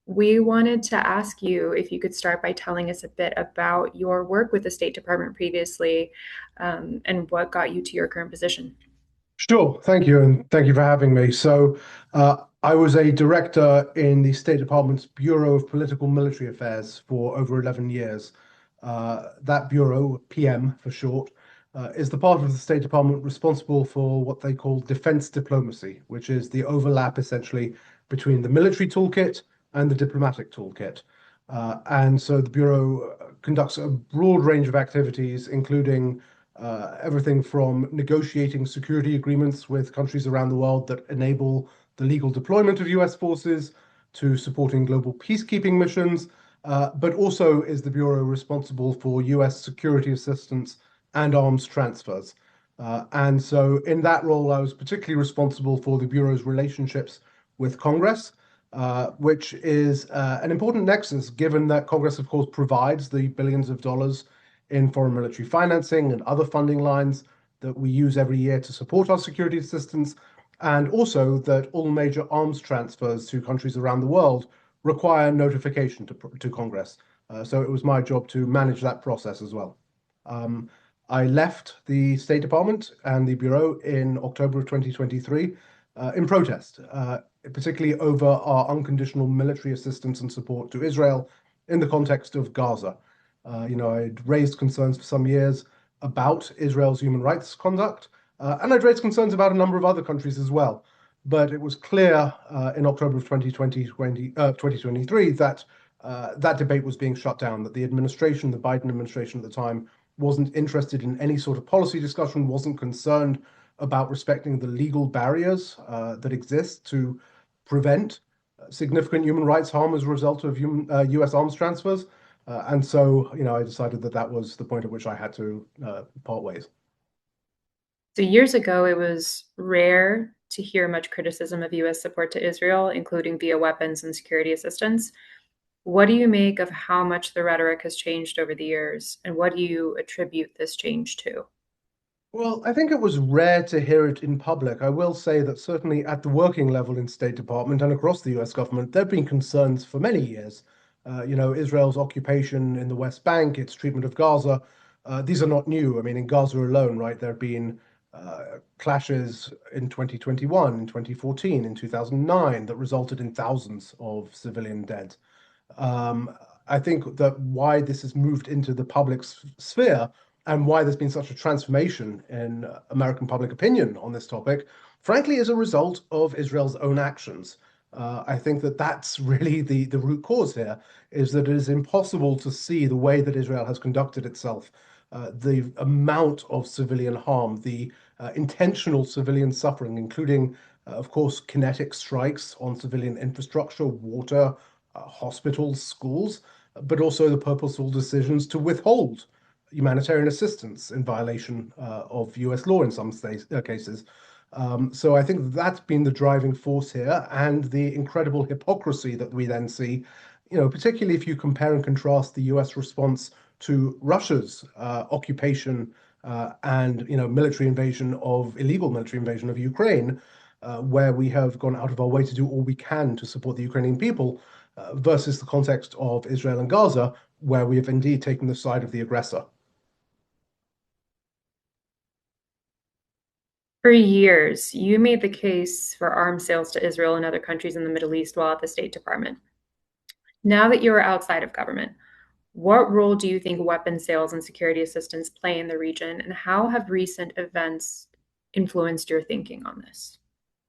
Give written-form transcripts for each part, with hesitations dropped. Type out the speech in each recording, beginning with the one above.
We wanted to ask you if you could start by telling us a bit about your work with the State Department previously, and what got you to your current position. Sure, thank you, and thank you for having me. I was a director in the State Department's Bureau of Political Military Affairs for over 11 years. That bureau, PM for short, is the part of the State Department responsible for what they call defense diplomacy, which is the overlap essentially between the military toolkit and the diplomatic toolkit. And so the bureau conducts a broad range of activities, including everything from negotiating security agreements with countries around the world that enable the legal deployment of US forces to supporting global peacekeeping missions, but also is the Bureau responsible for US security assistance and arms transfers. And so in that role, I was particularly responsible for the Bureau's relationships with Congress, which is an important nexus given that Congress, of course, provides the billions of dollars in foreign military financing and other funding lines that we use every year to support our security assistance, and also that all major arms transfers to countries around the world require notification to Congress. So it was my job to manage that process as well. Um, I left the State Department and the Bureau in October of 2023 in protest, particularly over our unconditional military assistance and support to Israel in the context of Gaza. I'd raised concerns for some years about Israel's human rights conduct, and I'd raised concerns about a number of other countries as well. But it was clear in October of 2023 that that debate was being shut down, that the administration, the Biden administration at the time, wasn't interested in any sort of policy discussion, wasn't concerned about respecting the legal barriers that exist to prevent significant human rights harm as a result of US arms transfers. And so, I decided that that was the point at which I had to part ways. So years ago, it was rare to hear much criticism of US support to Israel, including via weapons and security assistance. What do you make of how much the rhetoric has changed over the years, and what do you attribute this change to? Well, I think it was rare to hear it in public. I will say that certainly at the working level in State Department and across the US government, there have been concerns for many years. Israel's occupation in the West Bank, its treatment of Gaza, these are not new. I mean, in Gaza alone, right, there have been clashes in 2021, in 2014, in 2009 that resulted in thousands of civilian dead. Um, I think that why this has moved into the public sphere and why there's been such a transformation in American public opinion on this topic, frankly, is a result of Israel's own actions. I think that that's really the root cause here, is that it is impossible to see the way that Israel has conducted itself, the amount of civilian harm, the intentional civilian suffering, including, of course, kinetic strikes on civilian infrastructure, water, hospitals, schools, but also the purposeful decisions to withhold humanitarian assistance in violation of US law in some cases. So I think that's been the driving force here, and the incredible hypocrisy that we then see, particularly if you compare and contrast the US response to Russia's occupation and illegal military invasion of Ukraine, where we have gone out of our way to do all we can to support the Ukrainian people, versus the context of Israel and Gaza, where we have indeed taken the side of the aggressor. For years, you made the case for arms sales to Israel and other countries in the Middle East while at the State Department. Now that you are outside of government, what role do you think weapons sales and security assistance play in the region, and how have recent events influenced your thinking on this?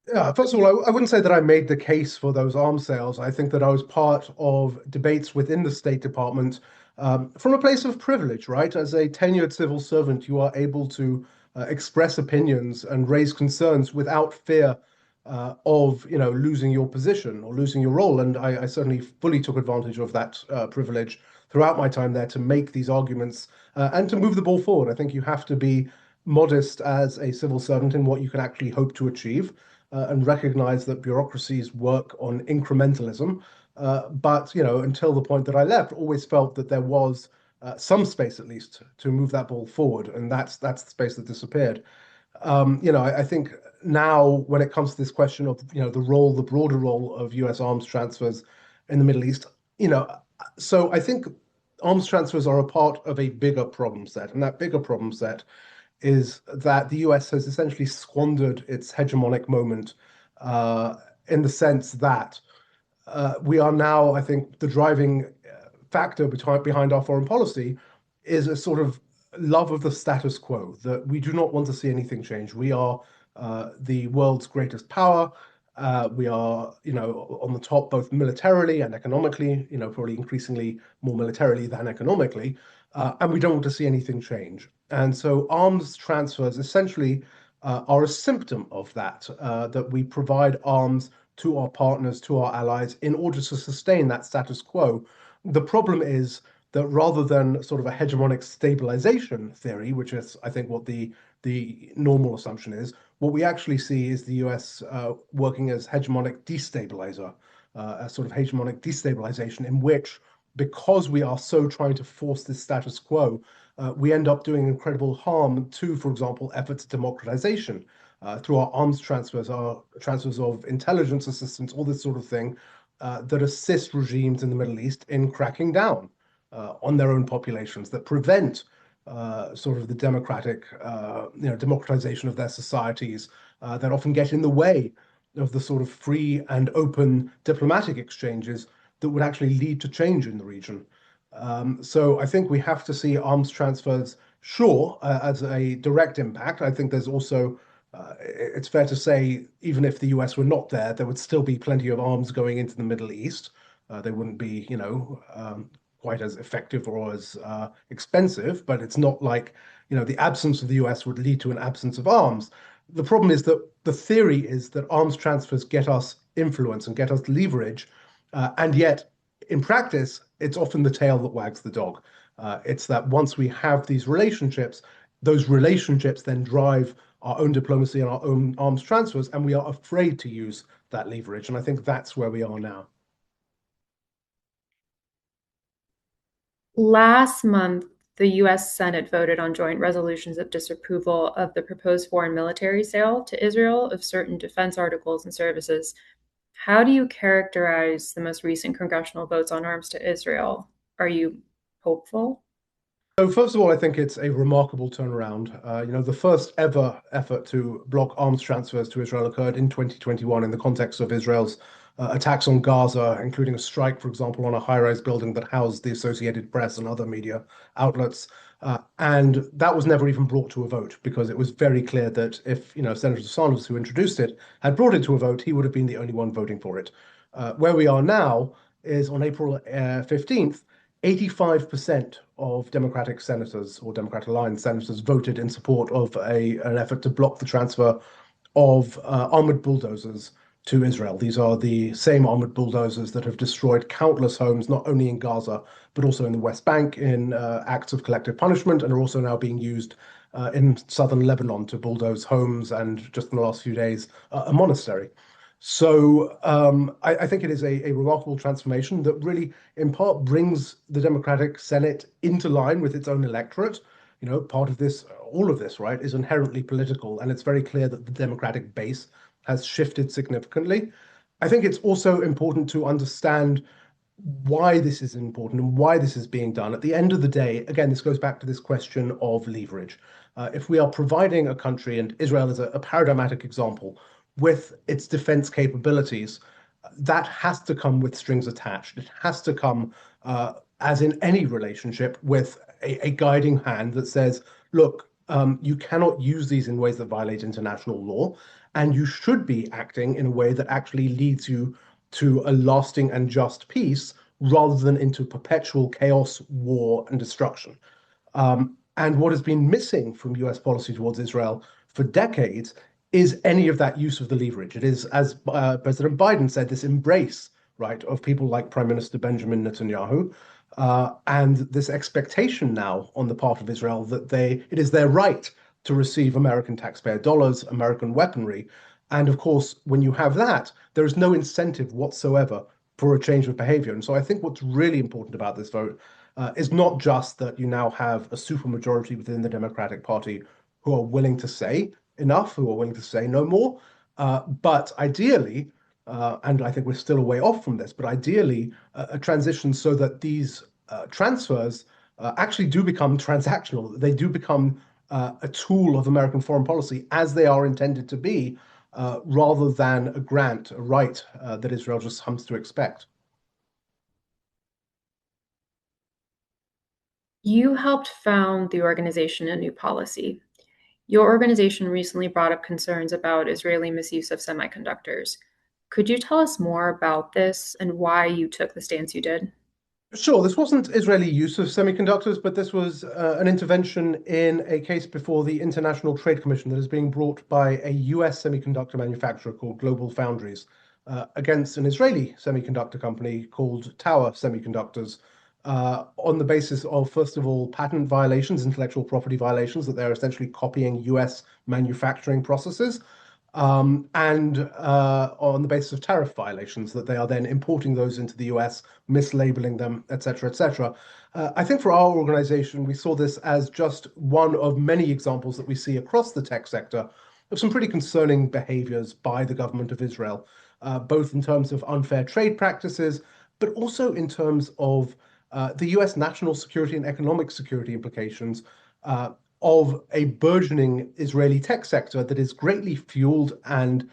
Yeah, first of all, I wouldn't say that I made the case for those arms sales. I think that I was part of debates within the State Department from a place of privilege, right? As a tenured civil servant, you are able to express opinions and raise concerns without fear of, losing your position or losing your role. And I certainly fully took advantage of that privilege throughout my time there to make these arguments and to move the ball forward. I think you have to be modest as a civil servant in what you can actually hope to achieve and recognize that bureaucracies work on incrementalism. But until the point that I left, always felt that there was some space at least to move that ball forward, and that's the space that disappeared. I think now when it comes to this question of the broader role of U.S. arms transfers, in the Middle East. You know, so I think arms transfers are a part of a bigger problem set, and that bigger problem set is that the US has essentially squandered its hegemonic moment uh, in the sense that we are now, I think, the driving factor behind our foreign policy is a sort of love of the status quo, that we do not want to see anything change. We are the world's greatest power. We are, on the top both militarily and economically, probably increasingly more militarily than economically, and we don't want to see anything change. And so arms transfers essentially are a symptom of that, that we provide arms to our partners, to our allies, in order to sustain that status quo. The problem is that rather than sort of a hegemonic stabilization theory, which is, I think, what the normal assumption is, what we actually see is the US working as hegemonic destabilizer, a sort of hegemonic destabilization in which, because we are so trying to force this status quo, we end up doing incredible harm to, for example, efforts at democratization through our arms transfers, our transfers of intelligence assistance, all this sort of thing that assist regimes in the Middle East in cracking down on their own populations, that prevent sort of the democratization of their societies, that often get in the way of the sort of free and open diplomatic exchanges that would actually lead to change in the region. So I think we have to see arms transfers, sure, as a direct impact. I think there's also, it's fair to say, even if the US were not there, there would still be plenty of arms going into the Middle East. They wouldn't be, quite as effective or as expensive, but it's not like, the absence of the US would lead to an absence of arms. The problem is that the theory is that arms transfers get us influence and get us leverage, and yet in practice, it's often the tail that wags the dog. It's that once we have these relationships, those relationships then drive our own diplomacy and our own arms transfers, and we are afraid to use that leverage. And I think that's where we are now. Last month, the US Senate voted on joint resolutions of disapproval of the proposed foreign military sale to Israel of certain defense articles and services. How do you characterize the most recent congressional votes on arms to Israel? Are you hopeful? So first of all, I think it's a remarkable turnaround. The first ever effort to block arms transfers to Israel occurred in 2021 in the context of Israel's attacks on Gaza, including a strike, for example, on a high-rise building that housed the Associated Press and other media outlets. And that was never even brought to a vote because it was very clear that if, Senator Sanders, who introduced it, had brought it to a vote, he would have been the only one voting for it. Where we are now is on April 15th. 85% of Democratic senators or Democratic aligned senators voted in support of an effort to block the transfer of armored bulldozers to Israel. These are the same armored bulldozers that have destroyed countless homes, not only in Gaza, but also in the West Bank in acts of collective punishment, and are also now being used in southern Lebanon to bulldoze homes and, just in the last few days, a monastery. So I think it is a remarkable transformation that really, in part, brings the Democratic Senate into line with its own electorate. Part of this, all of this, right, is inherently political, and it's very clear that the Democratic base has shifted significantly. I think it's also important to understand why this is important and why this is being done. At the end of the day, again, this goes back to this question of leverage. If we are providing a country, and Israel is a paradigmatic example, with its defense capabilities, that has to come with strings attached. It has to come, as in any relationship, with a guiding hand that says, look, you cannot use these in ways that violate international law, and you should be acting in a way that actually leads you to a lasting and just peace rather than into perpetual chaos, war, and destruction. And what has been missing from US policy towards Israel for decades is any of that use of the leverage. It is, as President Biden said, this embrace, right, of people like Prime Minister Benjamin Netanyahu, and this expectation now on the part of Israel that it is their right to receive American taxpayer dollars, American weaponry. And of course, when you have that, there is no incentive whatsoever for a change of behavior. And so I think what's really important about this vote is not just that you now have a supermajority within the Democratic Party who are willing to say enough, who are willing to say no more, but ideally, and I think we're still a way off from this, but ideally, a transition so that these transfers actually do become transactional. They do become a tool of American foreign policy as they are intended to be, rather than a grant, a right that Israel just comes to expect. You helped found the organization A New Policy. Your organization recently brought up concerns about Israeli misuse of semiconductors. Could you tell us more about this and why you took the stance you did? Sure, this wasn't Israeli use of semiconductors, but this was an intervention in a case before the International Trade Commission that is being brought by a US semiconductor manufacturer called Global Foundries against an Israeli semiconductor company called Tower Semiconductors on the basis of, first of all, patent violations, intellectual property violations, that they're essentially copying US manufacturing processes and on the basis of tariff violations, that they are then importing those into the US, mislabeling them, et cetera, et cetera. I think for our organization, we saw this as just one of many examples that we see across the tech sector of some pretty concerning behaviors by the government of Israel, both in terms of unfair trade practices, but also in terms of the US national security and economic security implications of a burgeoning Israeli tech sector that is greatly fueled and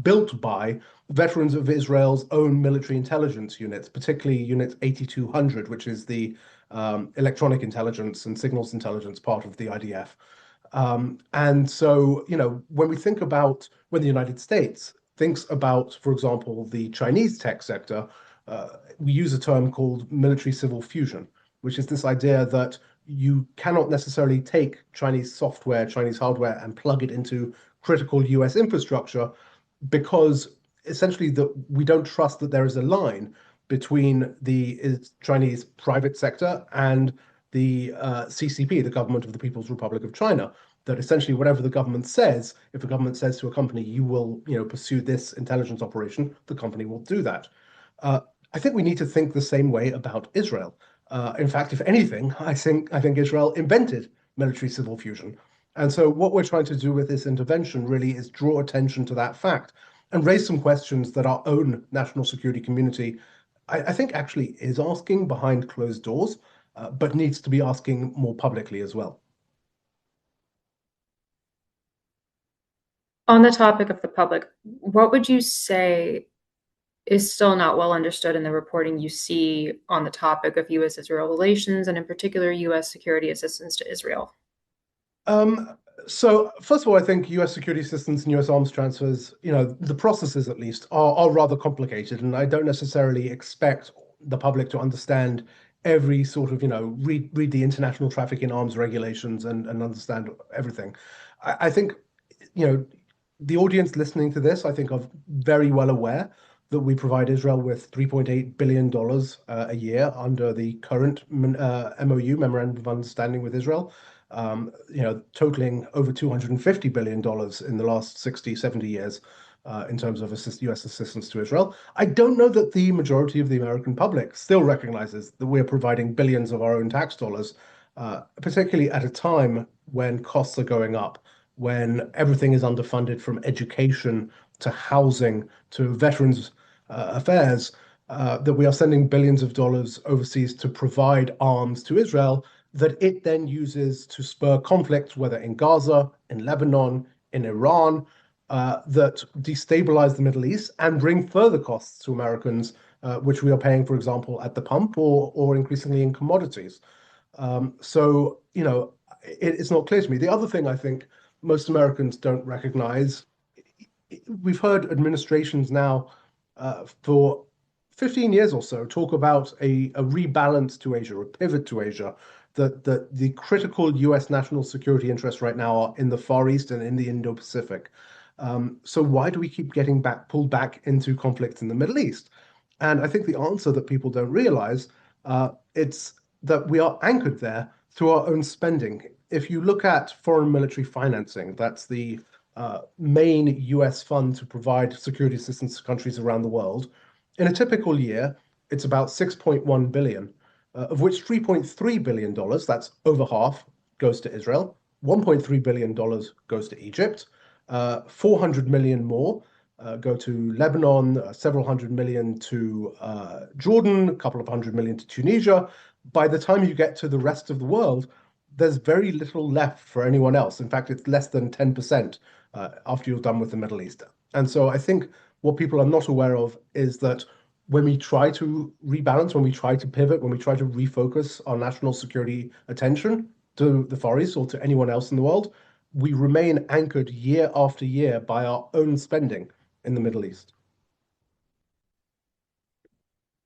built by veterans of Israel's own military intelligence units, particularly Unit 8200, which is the electronic intelligence and signals intelligence part of the IDF. And so, when we think about when the United States thinks about, for example, the Chinese tech sector, we use a term called military civil fusion, which is this idea that you cannot necessarily take Chinese software, Chinese hardware, and plug it into critical US infrastructure because essentially we don't trust that there is a line between the Chinese private sector and the CCP, the Government of the People's Republic of China. That essentially whatever the government says, if the government says to a company, you will, pursue this intelligence operation, the company will do that. Uh, I think we need to think the same way about Israel. In fact, if anything, I think Israel invented military civil fusion. And so what we're trying to do with this intervention really is draw attention to that fact and raise some questions that our own national security community, I think, actually is asking behind closed doors, but needs to be asking more publicly as well. On the topic of the public, what would you say is still not well understood in the reporting you see on the topic of US Israel relations and, in particular, US security assistance to Israel? Um, so first of all, I think US security assistance and US arms transfers, the processes at least are rather complicated, and I don't necessarily expect the public to understand every sort of, read the international traffic in arms regulations and understand everything. I think, you know, the audience listening to this, I think, are very well aware that we provide Israel with $3.8 billion a year under the current MOU, Memorandum of Understanding with Israel, totaling over $250 billion in the last 60, 70 years in terms of US assistance to Israel. I don't know that the majority of the American public still recognizes that we're providing billions of our own tax dollars, particularly at a time when costs are going up, when everything is underfunded from education to housing to veterans affairs, that we are sending billions of dollars overseas to provide arms to Israel that it then uses to spur conflict, whether in Gaza, in Lebanon, in Iran, that destabilize the Middle East and bring further costs to Americans, which we are paying, for example, at the pump or increasingly in commodities. So, it's not clear to me. The other thing I think most Americans don't recognize, we've heard administrations now for 15 years or so talk about a rebalance to Asia, a pivot to Asia, that the critical US national security interests right now are in the Far East and in the Indo-Pacific. So why do we keep getting pulled back into conflicts in the Middle East? And I think the answer that people don't realize, it's that we are anchored there through our own spending. If you look at foreign military financing, that's the main US fund to provide security assistance to countries around the world. In a typical year, it's about 6.1 billion, of which $3.3 billion, that's over half, goes to Israel, $1.3 billion goes to Egypt, 400 million more go to Lebanon, several hundred million to Jordan, a couple of hundred million to Tunisia. By the time you get to the rest of the world, there's very little left for anyone else. In fact, it's less than 10% after you're done with the Middle East. And so I think what people are not aware of is that when we try to rebalance, when we try to pivot, when we try to refocus our national security attention to the Far East or to anyone else in the world, we remain anchored year after year by our own spending in the Middle East.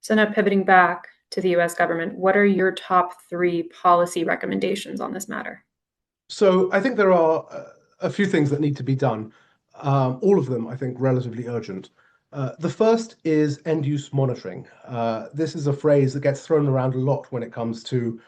So now pivoting back to the US government, what are your top three policy recommendations on this matter? So I think there are a few things that need to be done. All of them, I think, relatively urgent. The first is end use monitoring. This is a phrase that gets thrown around a lot when it comes to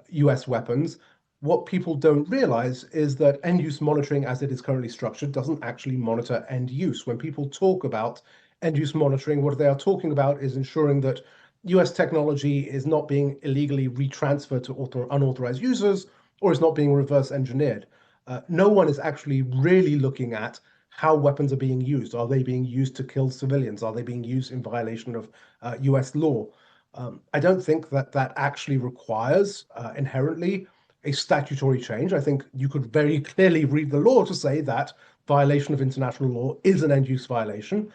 US weapons. What people don't realize is that end use monitoring, as it is currently structured, doesn't actually monitor end use. When people talk about end use monitoring, what they are talking about is ensuring that US technology is not being illegally retransferred to unauthorized users or is not being reverse engineered. No one is actually really looking at how weapons are being used. Are they being used to kill civilians? Are they being used in violation of US law? I don't think that that actually requires inherently a statutory change. I think you could very clearly read the law to say that violation of international law is an end use violation,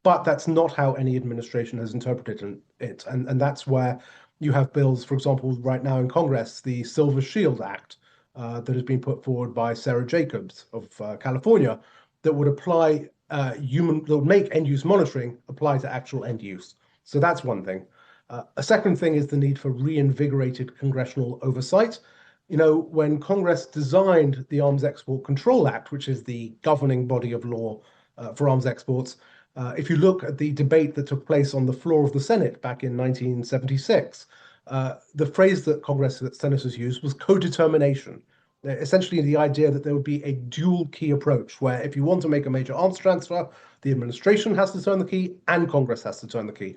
but that's not how any administration has interpreted it. And that's where you have bills, for example, right now in Congress, the Silver Shield Act that has been put forward by Sarah Jacobs of California that would apply that would make end use monitoring apply to actual end use. So that's one thing. A second thing is the need for reinvigorated congressional oversight. You know, when Congress designed the Arms Export Control Act, which is the governing body of law for arms exports, if you look at the debate that took place on the floor of the Senate back in 1976, the phrase that senators used was co-determination. Essentially, the idea that there would be a dual key approach, where if you want to make a major arms transfer, the administration has to turn the key and Congress has to turn the key.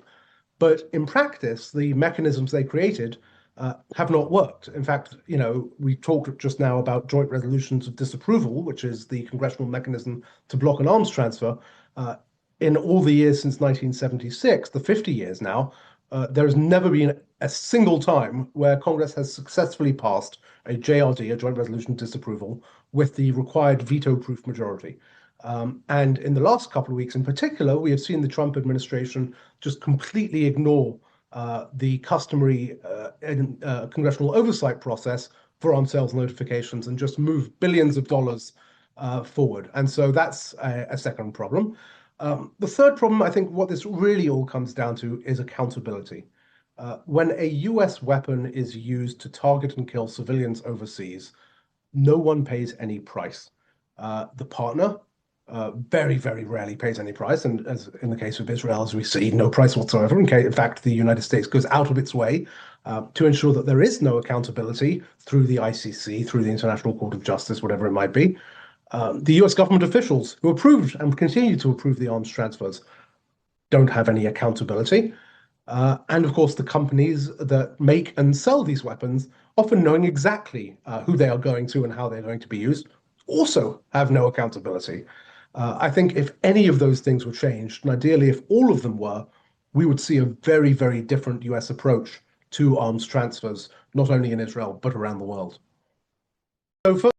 But in practice, the mechanisms they created have not worked. In fact, you know, we talked just now about joint resolutions of disapproval, which is the congressional mechanism to block an arms transfer. In all the years since 1976, the 50 years now, there has never been a single time where Congress has successfully passed a JRD, a joint resolution of disapproval, with the required veto-proof majority. And in the last couple of weeks in particular, we have seen the Trump administration just completely ignore the customary congressional oversight process for arms sales notifications and just move billions of dollars forward. And so that's a second problem. The third problem, I think what this really all comes down to is accountability. When a US weapon is used to target and kill civilians overseas, no one pays any price. The partner very, very rarely pays any price. And as in the case of Israel, as we see, no price whatsoever. In fact, the United States goes out of its way to ensure that there is no accountability through the ICC, through the International Court of Justice, whatever it might be. The US government officials who approved and continue to approve the arms transfers don't have any accountability. And of course, the companies that make and sell these weapons, often knowing exactly who they are going to and how they're going to be used, also have no accountability. I think if any of those things were changed, and ideally if all of them were, we would see a very, very different US approach to arms transfers, not only in Israel, but around the world. So